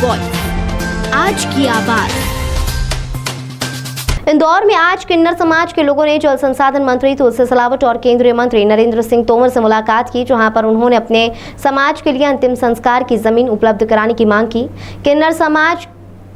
Voice, आज की आवाज। इंदौर में आज किन्नर समाज के लोगों ने जल संसाधन मंत्री तुलसी सिलावट और केंद्रीय मंत्री नरेंद्र सिंह तोमर से मुलाकात की, जहां पर उन्होंने अपने समाज के लिए अंतिम संस्कार की जमीन उपलब्ध कराने की मांग की। किन्नर समाज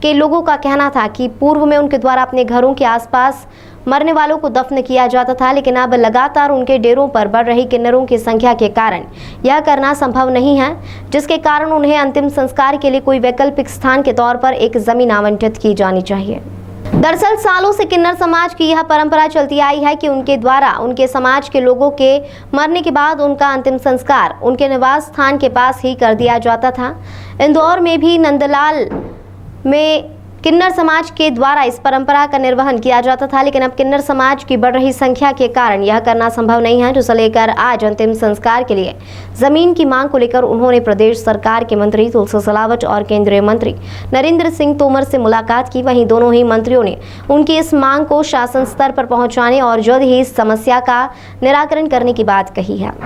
के लोगों का कहना था कि पूर्व में उनके द्वारा अपने घरों के आसपास मरने वालों को दफन किया जाता था, लेकिन अब लगातार उनके डेरों पर बढ़ रही किन्नरों की संख्या के कारण यह करना संभव नहीं है, जिसके कारण उन्हें अंतिम संस्कार के लिए कोई वैकल्पिक स्थान के तौर पर एक जमीन आवंटित की जानी चाहिए। दरअसल सालों से किन्नर समाज की यह परंपरा चलती आई है कि उनके द्वारा उनके समाज के लोगों के मरने के बाद उनका अंतिम संस्कार उनके निवास स्थान के पास ही कर दिया जाता था। इंदौर में भी नंदलाल में किन्नर समाज के द्वारा इस परंपरा का निर्वहन किया जाता था, लेकिन अब किन्नर समाज की बढ़ रही संख्या के कारण यह करना संभव नहीं है, जिसे लेकर आज अंतिम संस्कार के लिए जमीन की मांग को लेकर उन्होंने प्रदेश सरकार के मंत्री तुलसी सिलावट और केंद्रीय मंत्री नरेंद्र सिंह तोमर से मुलाकात की। वहीं दोनों ही मंत्रियों ने उनकी इस मांग को शासन स्तर पर पहुंचाने और जल्द ही इस समस्या का निराकरण करने की बात कही है।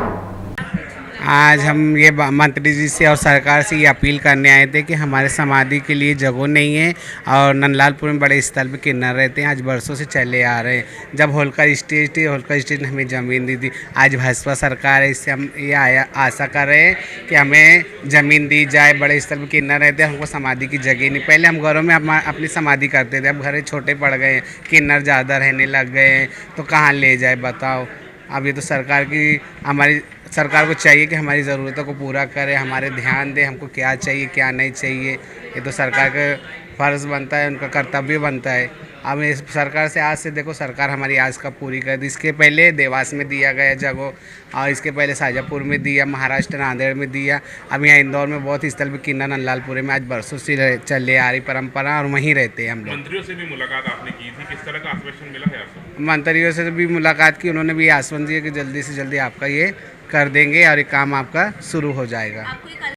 आज हम ये मंत्री जी से और सरकार से ये अपील करने आए थे कि हमारे समाधि के लिए जगह नहीं है और नंदलालपुर में बड़े स्थल पे किन्नर रहते हैं, आज बरसों से चले आ रहे हैं। जब होलकर स्टेट थी, होलकर स्टेट ने हमें ज़मीन दी थी। आज भाजपा सरकार है, इससे हम ये आशा कर रहे हैं कि हमें ज़मीन दी जाए। बड़े स्थल पर किन्नर रहते हैं, हमको समाधि की जगह नहीं। पहले हम घरों में अपनी समाधि करते थे, अब घर छोटे पड़ गए हैं, किन्नर ज़्यादा रहने लग गए हैं, तो कहाँ ले जाए बताओ। अब ये तो हमारी सरकार को चाहिए कि हमारी ज़रूरतों को पूरा करे, हमारे ध्यान दे, हमको क्या चाहिए क्या नहीं चाहिए। ये तो सरकार का फ़र्ज़ बनता है, उनका कर्तव्य बनता है। अब इस सरकार से आज से देखो, सरकार हमारी आज का पूरी कर दी। इसके पहले देवास में दिया गया जगह, और इसके पहले शाजापुर में दिया, महाराष्ट्र नांदेड़ में दिया। अब यहाँ इंदौर में बहुत स्थल भी किन्नर नंदलालपुर में आज बरसों से चले आ रही परंपरा, और वहीं रहते हैं हम लोग। मंत्रियों से भी मुलाकात आपने की थी, किस तरह का आश्वासन मिला है आपको? मंत्रियों से भी मुलाकात की, उन्होंने भी आश्वासन दिया कि जल्दी से जल्दी आपका ये कर देंगे और ये काम आपका शुरू हो जाएगा।